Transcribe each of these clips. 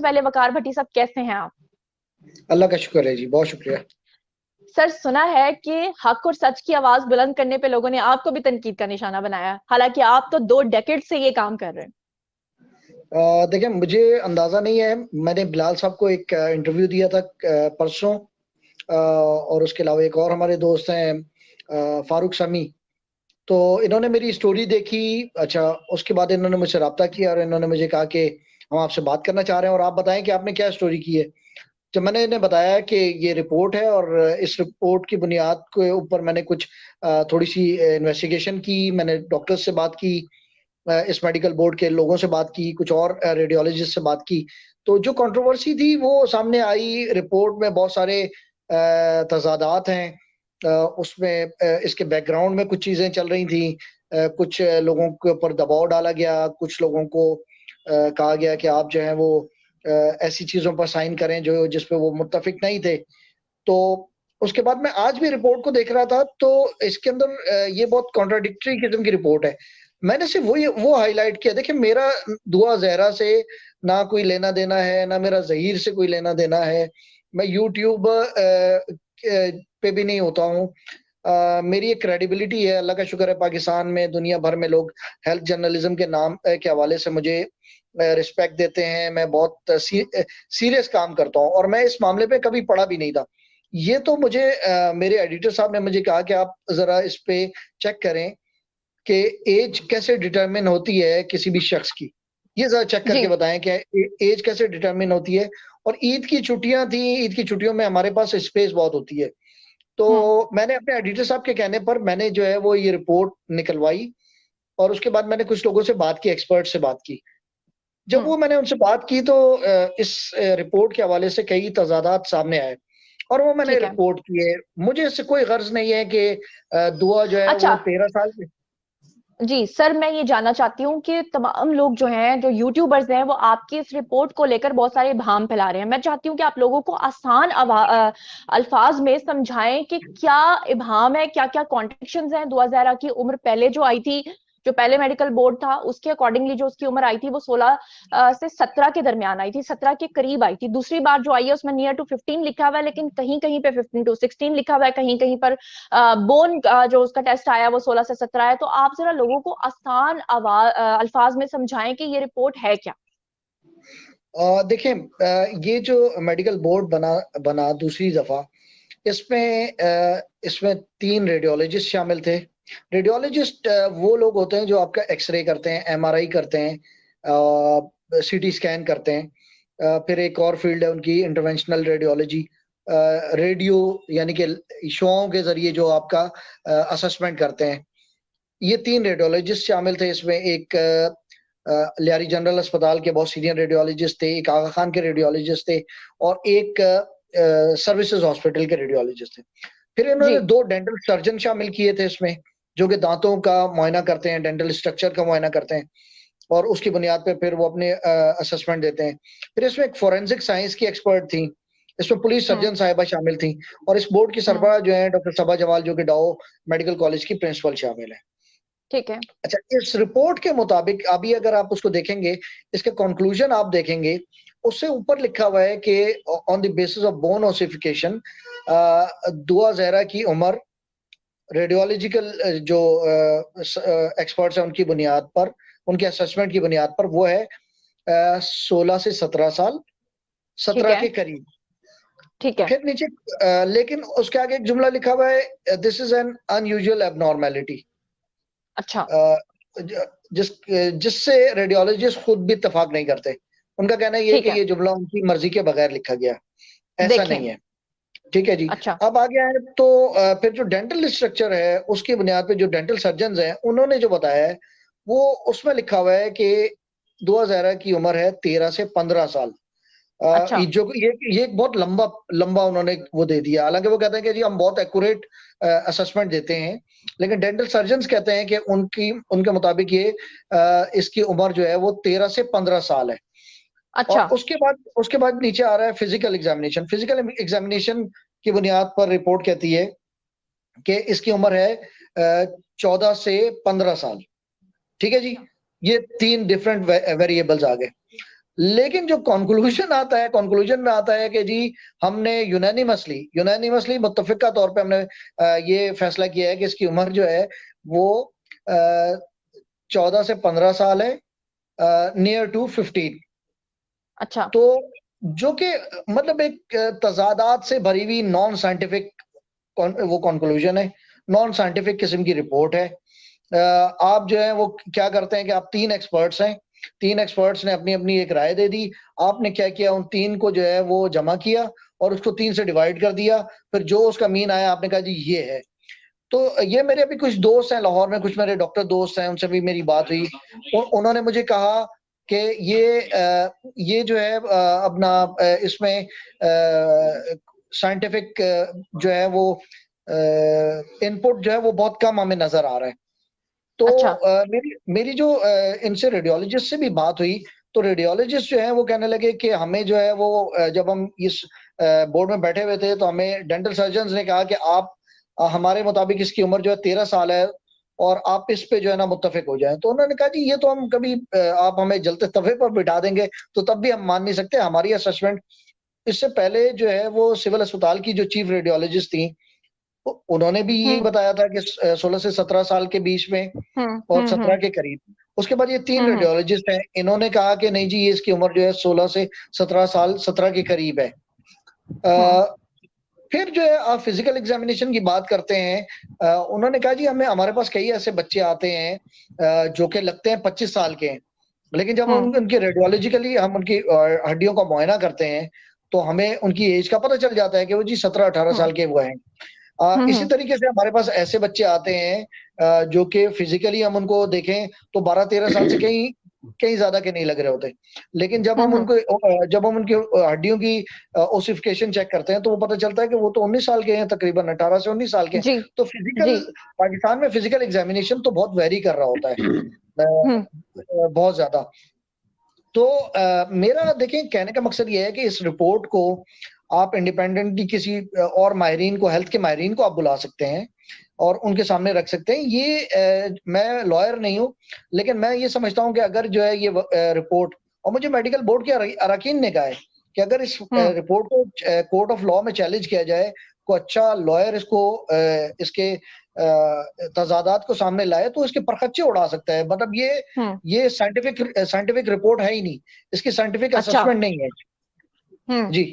पहले वकार भट्टी साहब, कैसे हैं आप? अल्लाह का शुक्र है जी, बहुत शुक्रिया। सर, सुना है कि हक और सच की आवाज बुलंद करने पे लोगों ने आपको भी तनकीद का निशाना बनाया, हालांकि आप तो 2 डेकेड से ये काम कर रहे हैं। देखिए, मुझे अंदाजा नहीं है। मैंने बिलाल साहब को एक इंटरव्यू दिया था परसों, और उसके अलावा एक और हमारे दोस्त हैं फारूक समी। तो इन्होंने मेरी स्टोरी देखी। अच्छा, उसके बाद इन्होंने मुझसे रब्ता किया और इन्होंने मुझे कहा कि हम आपसे बात करना चाह रहे हैं और आप बताएं कि आपने क्या स्टोरी की है। जब मैंने इन्हें बताया कि ये रिपोर्ट है और इस रिपोर्ट की बुनियाद के ऊपर मैंने कुछ थोड़ी सी इन्वेस्टिगेशन की, मैंने डॉक्टर्स से बात की, इस मेडिकल बोर्ड के लोगों से बात की, कुछ और रेडियोलॉजिस्ट से बात की, तो जो कंट्रोवर्सी थी वो सामने आई। रिपोर्ट में बहुत सारे तजादात हैं। उसमें इसके बैकग्राउंड में कुछ चीजें चल रही थी। कुछ लोगों के ऊपर दबाव डाला गया, कुछ लोगों को कहा गया कि आप जो है वो ऐसी चीजों पर साइन करें जो जिसपे वो मुत्तफिक नहीं थे। तो उसके बाद मैं आज भी रिपोर्ट को देख रहा था, तो इसके अंदर ये बहुत कॉन्ट्राडिक्टरी किस्म की रिपोर्ट है। मैंने सिर्फ वो हाईलाइट किया। देखिए, मेरा दुआ जहरा से ना कोई लेना देना है, ना मेरा जहीर से कोई लेना देना है। मैं यूट्यूब पे भी नहीं होता हूँ। मेरी एक क्रेडिबिलिटी है, अल्लाह का शुक्र है, पाकिस्तान में दुनिया भर में लोग हेल्थ जर्नलिज्म के नाम के हवाले से मुझे रिस्पेक्ट देते हैं। मैं बहुत सीरियस काम करता हूँ और मैं इस मामले पे कभी पढ़ा भी नहीं था। ये तो मुझे मेरे एडिटर साहब ने मुझे कहा कि आप जरा इस पे चेक करें कि एज कैसे डिटरमिन होती है किसी भी शख्स की। ये जरा चेक जी। करके बताएं कि एज कैसे डिटरमिन होती है। और ईद की छुट्टियां थी, ईद की छुट्टियों में हमारे पास स्पेस बहुत होती है। तो हम्म। मैंने अपने एडिटर साहब के कहने पर मैंने जो है वो ये रिपोर्ट निकलवाई और उसके बाद मैंने कुछ लोगों से बात की, एक्सपर्ट से बात की। जब हम्म। वो मैंने उनसे बात की तो इस रिपोर्ट के हवाले से कई तजादात सामने आए और वो मैंने ठीक है। रिपोर्ट किए। मुझे इससे कोई गर्ज नहीं है कि दुआ जो है अच्छा। वो 13 साल की। जी सर, मैं ये जानना चाहती हूँ कि तमाम लोग जो हैं, जो यूट्यूबर्स हैं, वो आपकी इस रिपोर्ट को लेकर बहुत सारे इबाम फैला रहे हैं। मैं चाहती हूँ कि आप लोगों को आसान अल्फाज में समझाएं कि क्या इबाम है, क्या क्या कॉन्ट्रडिक्शंस हैं। दुआ ज़हरा की उम्र पहले जो आई थी, जो पहले मेडिकल बोर्ड था, उसके अकॉर्डिंगली जो उसकी उम्र आई थी वो 16 से 17 के दरमियान आई थी, 17 के करीब आई थी। दूसरी बार जो आई है उसमें नियर टू 15 लिखा हुआ है, लेकिन कहीं कहीं पे 15 to 16 लिखा हुआ है, कहीं कहीं पर बोन जो उसका टेस्ट आया वो 16 से 17 है। तो आप जरा लोगों को आसान अल्फाज में समझाएं कि ये रिपोर्ट है क्या। देखिए, ये जो मेडिकल बोर्ड बना बना दूसरी दफा, इसमें 3 रेडियोलॉजिस्ट शामिल थे। रेडियोलॉजिस्ट वो लोग होते हैं जो आपका एक्सरे करते हैं, एमआरआई करते हैं, सीटी स्कैन करते हैं। फिर एक और फील्ड है उनकी, इंटरवेंशनल रेडियोलॉजी। रेडियो यानी कि शोओं के जरिए जो आपका असेसमेंट करते हैं। ये 3 रेडियोलॉजिस्ट शामिल थे इसमें। एक लियारी जनरल अस्पताल के बहुत सीनियर रेडियोलॉजिस्ट थे, एक आगा खान के रेडियोलॉजिस्ट थे और एक सर्विसेज हॉस्पिटल के रेडियोलॉजिस्ट थे। फिर जी। इन्होंने 2 डेंटल सर्जन शामिल किए थे इसमें, जो कि दांतों का मुआयना करते हैं, डेंटल स्ट्रक्चर का मुआयना करते हैं और उसकी बुनियाद पे फिर वो अपने असेसमेंट देते हैं। फिर इसमें एक फोरेंसिक साइंस की एक्सपर्ट थी, इसमें पुलिस हम्म। सर्जन साहिबा शामिल थी और इस बोर्ड की हम्म। सरबराह जो है डॉक्टर सबा जवाल, जो कि डाओ मेडिकल कॉलेज की प्रिंसिपल शामिल है। ठीक है। अच्छा, इस रिपोर्ट के मुताबिक अभी अगर आप उसको देखेंगे, इसके कंक्लूजन आप देखेंगे, उससे ऊपर लिखा हुआ है कि on the basis of bone ossification, दुआ जहरा की उम्र रेडियोलॉजिकल जो एक्सपर्ट्स हैं उनकी बुनियाद पर, उनके असेसमेंट की बुनियाद पर वो है 16 से 17 साल, ठीक 17 है। के करीब। ठीक है। फिर नीचे लेकिन उसके आगे एक जुमला लिखा हुआ है, this is an unusual abnormality. अच्छा। जिस जिससे रेडियोलॉजिस्ट खुद भी इत्तेफाक नहीं करते। उनका कहना ये है ठीक कि है। ये जुमला उनकी मर्जी के बगैर लिखा गया, ऐसा देखें। नहीं है। ठीक है जी। अच्छा। अब आ गया है तो फिर जो डेंटल स्ट्रक्चर है उसकी बुनियाद पे जो डेंटल सर्जन हैं उन्होंने जो बताया है, वो उसमें लिखा हुआ है कि दुआ जहरा की उम्र है 13 से 15 साल। अच्छा। ये एक बहुत लंबा लंबा उन्होंने वो दे दिया। हालांकि वो कहते हैं कि जी हम बहुत एक्यूरेट असेसमेंट देते हैं, लेकिन डेंटल सर्जन कहते हैं कि उनके मुताबिक ये इसकी उम्र जो है वो 13 से 15 साल है। और अच्छा। उसके बाद नीचे आ रहा है फिजिकल एग्जामिनेशन। फिजिकल एग्जामिनेशन की बुनियाद पर रिपोर्ट कहती है कि इसकी उम्र है 14 से 15 साल। ठीक है जी। ये 3 डिफरेंट वेरिएबल्स आ गए। लेकिन जो कंक्लूजन में आता है कि जी हमने यूनानिमसली मुत्तफिका तौर पे हमने ये फैसला किया है कि इसकी उम्र जो है वो 14 से 15 साल है, नियर टू 15। अच्छा। तो जो कि मतलब एक तजादात से भरी हुई नॉन साइंटिफिक वो कंक्लूजन है, नॉन साइंटिफिक किस्म की रिपोर्ट है। आप जो है वो क्या करते हैं कि आप 3 एक्सपर्ट्स हैं, 3 एक्सपर्ट्स ने अपनी-अपनी एक राय दे दी। आपने क्या किया, उन 3 को जो है वो जमा किया और उसको 3 से डिवाइड कर दिया। फिर जो उसका मीन आया आपने कहा जी ये है। तो ये मेरे अभी कुछ दोस्त हैं लाहौर में, कुछ मेरे डॉक्टर दोस्त हैं, उनसे भी मेरी बात हुई। उन्होंने मुझे कहा कि ये जो है अपना इसमें साइंटिफिक जो है वो इनपुट जो है वो बहुत कम हमें नज़र आ रहा है। तो अच्छा। मेरी मेरी जो इनसे रेडियोलॉजिस्ट से भी बात हुई, तो रेडियोलॉजिस्ट जो है वो कहने लगे कि हमें जो है वो जब हम इस बोर्ड में बैठे हुए थे तो हमें डेंटल सर्जन्स ने कहा कि आप हमारे मुताबिक इसकी उम्र जो है 13 साल है और आप इस पे जो है ना मुत्तफिक हो जाएँ। तो उन्होंने कहा जी ये तो हम कभी आप हमें जलते तवे पर बिठा देंगे तो तब भी हम मान नहीं सकते। हमारी असेसमेंट इससे पहले जो है वो सिविल अस्पताल की जो चीफ रेडियोलॉजिस्ट थी, उन्होंने भी यही हम्म बताया था कि 16 से 17 साल के बीच में और 17 हम्म। के करीब। उसके बाद ये 3 हम्म। रेडियोलॉजिस्ट हैं, इन्होंने कहा कि नहीं जी ये इसकी उम्र जो है 16 से 17 साल, 17 के करीब है। हम्म अ, फिर जो है आप फिजिकल एग्जामिनेशन की बात करते हैं, उन्होंने कहा जी हमारे पास कई ऐसे बच्चे आते हैं जो कि लगते हैं 25 साल के हैं, लेकिन जब हम हम्म उनकी रेडियोलॉजिकली हम उनकी हड्डियों का मुआयना करते हैं, तो हमें उनकी एज का पता चल जाता है कि वो जी 17-18 हम्म साल के वो हैं। इसी हम्म तरीके से हमारे पास ऐसे बच्चे आते हैं जो कि फिजिकली हम उनको देखें तो 12-13 साल से कहीं कहीं ज़्यादा के नहीं लग रहे होते। लेकिन हम्म। जब हम उनकी हड्डियों की ओसिफिकेशन चेक करते हैं तो वो पता चलता है कि वो तो 19 साल के हैं, तकरीबन 18 से 19 साल के हैं। जी तो जी। पाकिस्तान में फिजिकल एग्जामिनेशन तो बहुत वेरी कर रहा होता है, हम्म बहुत ज़्यादा। तो मेरा देखिए कहने का मकसद ये है कि इस रिपोर्ट को आप इंडिपेंडेंटली किसी और माहिरीन को, हेल्थ के माहिरीन को आप बुला सकते हैं और उनके सामने रख सकते हैं। ये मैं लॉयर नहीं हूँ, लेकिन मैं ये समझता हूँ कि अगर जो है ये रिपोर्ट, और मुझे मेडिकल बोर्ड के अरकान ने कहा है कि अगर इस हम्म रिपोर्ट को कोर्ट ऑफ लॉ में चैलेंज किया जाए, को अच्छा लॉयर इसको इसके तजादात को सामने लाए तो इसके परखच्चे उड़ा सकता है। मतलब हम्म। ये साइंटिफिक रिपोर्ट है ही नहीं, इसकी साइंटिफिक अच्छा। असेसमेंट नहीं है। हम्म। जी।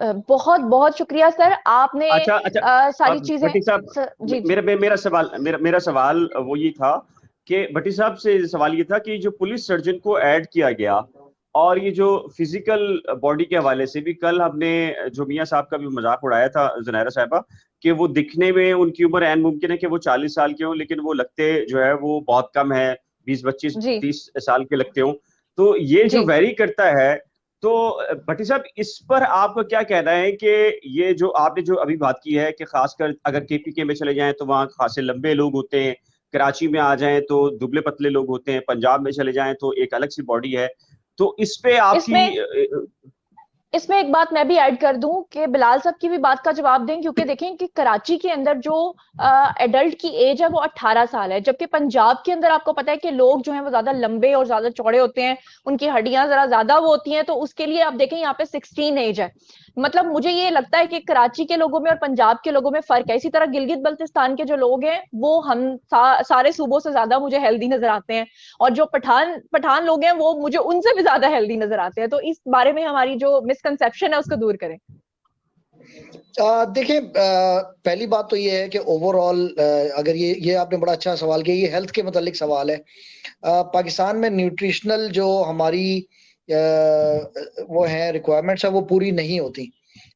बहुत बहुत शुक्रिया सर, आपने अच्छा अच्छा। सारी अब चीजें। भट्टी साहब, जी जी। मेरा सवाल वो ये था कि भट्टी साहब से सवाल ये था कि जो पुलिस सर्जन को ऐड किया गया और ये जो फिजिकल बॉडी के हवाले से भी कल हमने जो मियां साहब का भी मजाक उड़ाया था जुनैरा साहबा, कि वो दिखने में उनकी उम्र ऐन मुमकिन है कि वो 40 साल के हों लेकिन वो लगते जो है वो बहुत कम है, 20 25 जी 30 साल के लगते हों। तो ये जो जी। वेरी करता है, तो भट्टी साहब इस पर आपका क्या कहना है कि ये जो आपने जो अभी बात की है कि खासकर अगर केपीके में चले जाएं तो वहाँ खासे लंबे लोग होते हैं, कराची में आ जाएं तो दुबले पतले लोग होते हैं, पंजाब में चले जाएं तो एक अलग सी बॉडी है, तो इस पे आपकी इसमें इसमें एक बात मैं भी ऐड कर दूं कि बिलाल साहब की भी बात का जवाब दें, क्योंकि देखें कि कराची के अंदर जो एडल्ट की एज है वो 18 साल है, जबकि पंजाब के अंदर आपको पता है कि लोग जो हैं वो ज्यादा लंबे और ज्यादा चौड़े होते हैं, उनकी हड्डियां जरा ज्यादा वो होती हैं, तो उसके लिए आप देखें यहाँ पे 16 एज है। मतलब मुझे ये लगता है कि कराची के लोगों में और पंजाब के लोगों में फर्क है। इसी तरह गिलगित बल्तिस्तान के जो लोग हैं वो हम सारे सूबों से ज्यादा मुझे हेल्दी नजर आते हैं, और जो पठान पठान लोग हैं वो मुझे उनसे भी ज्यादा हेल्दी नजर आते हैं। तो इस बारे में हमारी जो मिसकंसेप्शन है उसको दूर करें। देखिए पहली बात तो ये है कि ओवरऑल अगर ये आपने बड़ा अच्छा सवाल किया, ये हेल्थ के मुतालिक सवाल है। पाकिस्तान में न्यूट्रिशनल जो हमारी वो है रिक्वायरमेंट्स है वो पूरी नहीं होती,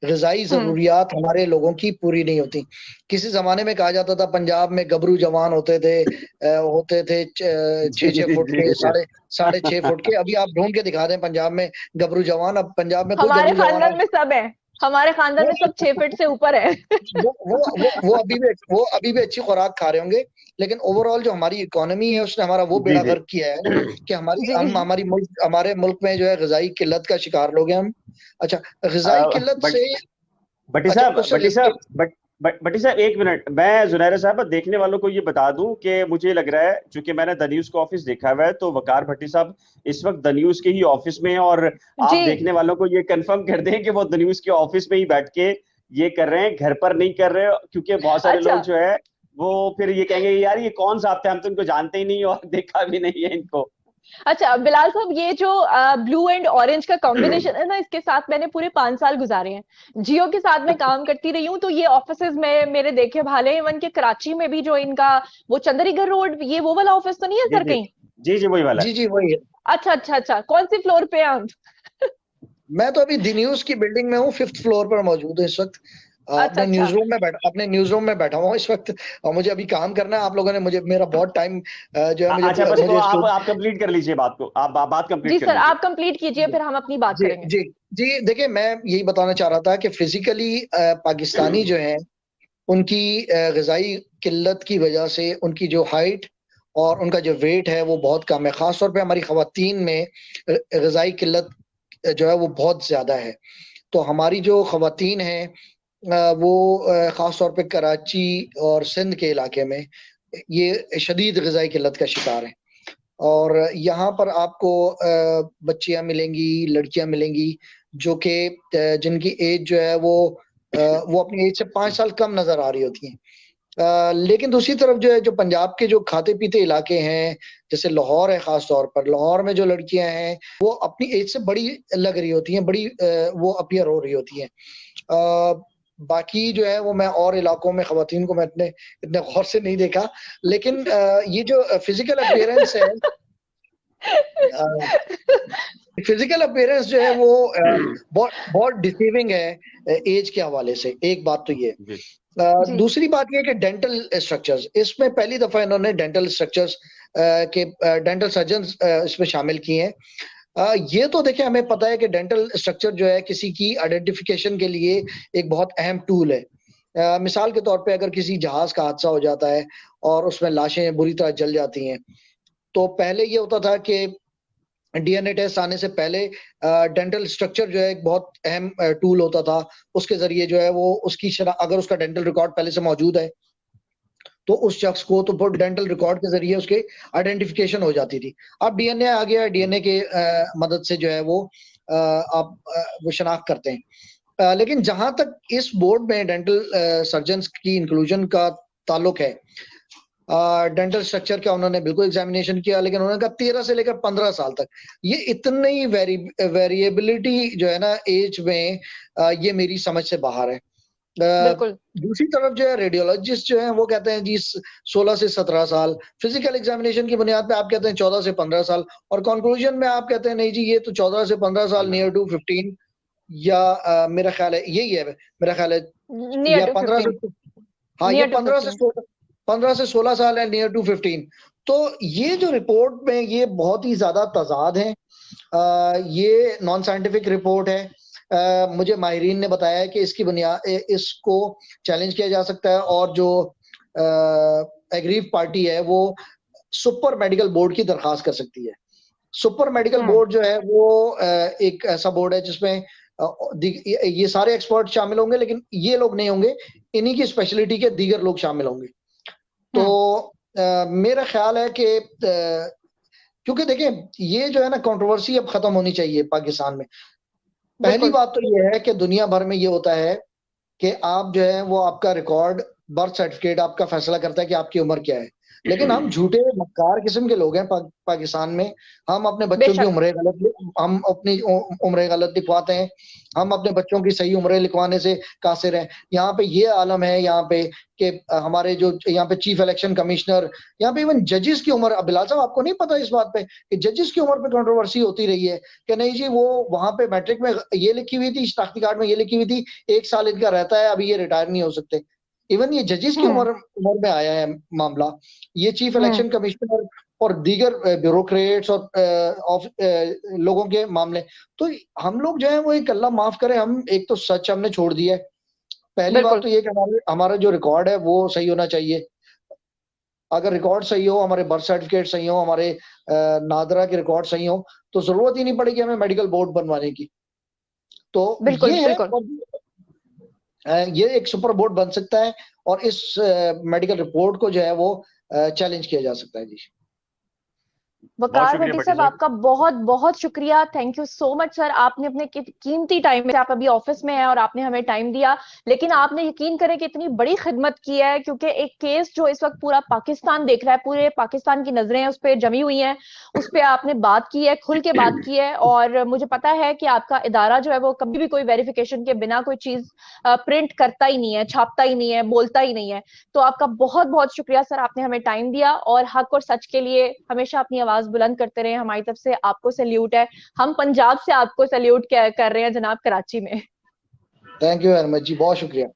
ग़िज़ाई ज़रूरियात हमारे लोगों की पूरी नहीं होती। किसी ज़माने में कहा जाता था पंजाब में गबरू जवान होते थे 6-6 फुट के, साढ़े 6 फुट के। अभी आप ढूँढ के दिखा दें पंजाब में गबरू जवान, अब पंजाब में कोई हमारे गबरू जवान खानदान में सब है, हमारे खानदान में सब 6 फीट से ऊपर है। वो अभी भी अच्छी खुराक खा रहे होंगे, लेकिन ओवरऑल जो हमारी इकोनॉमी है उसने हमारा वो जी बेड़ा जी गर्क किया है कि जी। हमारे मुल्क में जो है ग़िज़ाई किल्लत का शिकार लोग हैं हम। अच्छा, ग़िज़ाई किल्लत बट से भट्टी अच्छा साहब उससे भट्टी रिलेटेड साहब भट्टी साहब एक मिनट, मैं जुनैरा साहब देखने वालों को ये बता दूं कि मुझे लग रहा है, चूंकि मैंने द न्यूज का ऑफिस देखा हुआ है, तो वकार भट्टी साहब इस वक्त द न्यूज के ही ऑफिस में हैं, और जी। आप देखने वालों को ये कंफर्म कर दें कि वो द न्यूज के ऑफिस में ही बैठ के ये कर रहे हैं, घर पर नहीं कर रहे, क्योंकि बहुत सारे अच्छा लोग जो है वो फिर ये कहेंगे यार ये कौन साहब थे, हम तो इनको जानते ही नहीं और देखा भी नहीं है इनको। अच्छा बिलाल साहब, ये जो ब्लू एंड ऑरेंज का कॉम्बिनेशन है ना, इसके साथ मैंने पूरे 5 साल गुजारे हैं। जियो के साथ मैं काम करती रही हूँ, तो ये ऑफिसेज में मेरे देखे भाले हैं। इवन के कराची में भी जो इनका वो चंद्रीगढ़ रोड, ये वो वाला ऑफिस तो नहीं है जी सर जी कहीं? जी जी वही वाला है। जी जी वही है। अच्छा अच्छा अच्छा, कौन सी फ्लोर पे हैं आप? मैं तो अभी दी न्यूज की बिल्डिंग में हूँ, 5th फ्लोर पर मौजूद हूँ इस वक्त। अच्छा अच्छा। अपने न्यूज रूम में बैठा हुआ हूँ इस वक्त, और मुझे अभी काम करना है। आप लोगों ने मुझे, मेरा बहुत टाइम जो है अच्छा बस, तो मुझे आप कंप्लीट कर लीजिए बात को, आप बात जी कंप्लीट कर सर, लीजिए। आप कंप्लीट कीजिए, फिर हम अपनी बात जी करेंगे। जी जी। देखिए, मैं यही बताना चाह रहा था कि फिजिकली पाकिस्तानी जो हैं, उनकी ग़िज़ाई किल्लत की वजह से उनकी जो हाइट और उनका जो वेट है वो बहुत कम है। ख़ास तौर पे हमारी ख़वातीन में ग़िज़ाई किल्लत जो है वो बहुत ज़्यादा है। तो हमारी जो ख़वातीन हैं वो ख़ास तौर पे कराची और सिंध के इलाके में ये शदीद ग़िज़ाई किल्लत का शिकार हैं। और यहाँ पर आपको बच्चियाँ मिलेंगी, लड़कियाँ मिलेंगी जो कि जिनकी एज जो है वो अपनी एज से 5 साल कम नज़र आ रही होती हैं। लेकिन दूसरी तरफ जो है, जो पंजाब के जो खाते-पीते इलाके हैं, जैसे लाहौर है ख़ास तौर पर, लाहौर में जो लड़कियाँ हैं, वो अपनी एज से बड़ी लग रही होती हैं, बड़ी वो अपीयर हो रही होती हैं। बाकी जो है वो मैं और इलाकों में ख़वातीन को मैं इतने गौर से नहीं देखा, लेकिन ये जो फिज़िकल अपीयरेंस है, फिजिकल अपीयरेंस जो है वो बहुत बहुत डिसीविंग है एज के हवाले से। एक बात तो ये। जी जी। दूसरी बात ये कि डेंटल स्ट्रक्चर्स, इसमें पहली दफा इन्होंने डेंटल स्ट्रक्चर्स के डेंटल सर्जन्स इसमें शामिल किए हैं। ये तो देखिए, हमें पता है कि डेंटल स्ट्रक्चर जो है किसी की आइडेंटिफिकेशन के लिए एक बहुत अहम टूल है। मिसाल के तौर पे अगर किसी जहाज का हादसा हो जाता है और उसमें लाशें बुरी तरह जल जाती हैं, तो पहले ये होता था कि डीएनए टेस्ट आने से पहले डेंटल स्ट्रक्चर जो है एक बहुत अहम टूल होता था। उसके ज़रिए जो है वो उसकी अगर उसका डेंटल रिकॉर्ड पहले से मौजूद है, तो उस शख्स को तो फिर डेंटल रिकॉर्ड के ज़रिए उसके आइडेंटिफिकेशन हो जाती थी। अब डीएनए आ गया है, डीएनए के मदद से जो है वो आप वो शनाख्त करते हैं। लेकिन जहाँ तक इस बोर्ड में डेंटल सर्जन्स की इंक्लूजन का ताल्लुक है, डेंटल स्ट्रक्चर का उन्होंने बिल्कुल एग्जामिनेशन किया, लेकिन उन्होंने कहा 13 से लेकर 15 साल तक। ये इतनी वेरिएबिलिटी जो है ना एज में, ये मेरी समझ से बाहर है। बिल्कुल। दूसरी तरफ जो है, रेडियोलॉजिस्ट जो हैं वो कहते हैं जी 16 से 17 साल, फिजिकल एग्जामिनेशन की बुनियाद पे आप कहते हैं 14 से 15 साल, और कंक्लूजन में आप कहते हैं नहीं जी ये तो 14 से 15 साल, नियर टू 15, या मेरा ख्याल है यही है, मेरा ख्याल है, नियर या टू 15 15। से, हाँ ये नियर टू 15। 15 से 16 साल है, नियर टू 15। तो ये जो रिपोर्ट में ये बहुत ही ज्यादा तजाद है। ये नॉन साइंटिफिक रिपोर्ट है। मुझे माहिरीन ने बताया है कि इसकी बुनियाद इसको चैलेंज किया जा सकता है, और जो एग्रीव पार्टी है वो सुपर मेडिकल बोर्ड की दरखास्त कर सकती है। सुपर मेडिकल बोर्ड जो है वो एक ऐसा बोर्ड है जिसमें ये सारे एक्सपर्ट शामिल होंगे, लेकिन ये लोग नहीं होंगे, इन्हीं की स्पेशलिटी के दीगर लोग शामिल होंगे। तो मेरा ख्याल है कि क्योंकि देखिए ये जो है ना कंट्रोवर्सी अब खत्म होनी चाहिए पाकिस्तान में। पहली बात तो ये है कि दुनिया भर में ये होता है कि आप जो है वो आपका रिकॉर्ड, बर्थ सर्टिफिकेट आपका फैसला करता है कि आपकी उम्र क्या है। लेकिन हम झूठे मक्कार किस्म के लोग हैं पाकिस्तान में। हम अपने बच्चों की उम्रें गलत, हम अपनी उम्रें गलत लिखवाते हैं। हम अपने बच्चों की सही उम्रें लिखवाने से कासिर हैं। यहाँ पे ये आलम है यहाँ पे कि हमारे जो यहाँ पे चीफ इलेक्शन कमिश्नर, यहाँ पे इवन जजेस की उम्र, बिलाल साहब आपको नहीं पता इस बात पे कि जजेस की उम्र पे कंट्रोवर्सी होती रही है कि नहीं जी वो वहां पे मैट्रिक में ये लिखी हुई थी, शनाख्ती कार्ड में ये लिखी हुई थी, 1 साल इनका रहता है, अभी ये रिटायर नहीं हो सकते। इवन ये जजेस की उम्र में आया है मामला। ये चीफ इलेक्शन कमिश्नर और दीगर ब्यूरोक्रेट्स और लोगों के मामले। तो हम लोग जो है वो एक अल्लाह माफ करे, हम एक तो सच हमने छोड़ दिया है। पहली बात तो ये कि हमारा जो रिकॉर्ड है वो सही होना चाहिए। अगर रिकॉर्ड सही हो, हमारे बर्थ सर्टिफिकेट सही हो, हमारे नादरा के रिकॉर्ड सही हो, तो जरूरत ही नहीं पड़ेगी हमें मेडिकल बोर्ड बनवाने की। तो बिल्कुल ये है। बिल्कुल। ये एक सुपर बोर्ड बन सकता है और इस मेडिकल रिपोर्ट को जो है वो चैलेंज किया जा सकता है। जी वकार भट्टी साहब, आपका बहुत बहुत शुक्रिया। Thank you so much sir. आपने अपने कीमती टाइम में, आप अभी ऑफिस में हैं और आपने हमें टाइम दिया, लेकिन आपने यकीन करें कि इतनी बड़ी खिदमत की है, क्योंकि एक केस जो इस वक्त पूरा पाकिस्तान देख रहा है, पूरे पाकिस्तान की नजरें उस पर जमी हुई हैं, उस पर आपने बात की है, खुल के बात की है। और मुझे पता है कि आपका इदारा जो है वो कभी भी कोई वेरिफिकेशन के बिना कोई चीज प्रिंट करता ही नहीं है, छापता ही नहीं है, बोलता ही नहीं है। तो आपका बहुत बहुत शुक्रिया सर, आपने हमें टाइम दिया और हक और सच के लिए हमेशा अपनी आवाज बुलंद करते रहे। हमारी तरफ से आपको सैल्यूट है। हम पंजाब से आपको सैल्यूट कर रहे हैं जनाब, कराची में। थैंक यू वेरी मच जी, बहुत शुक्रिया।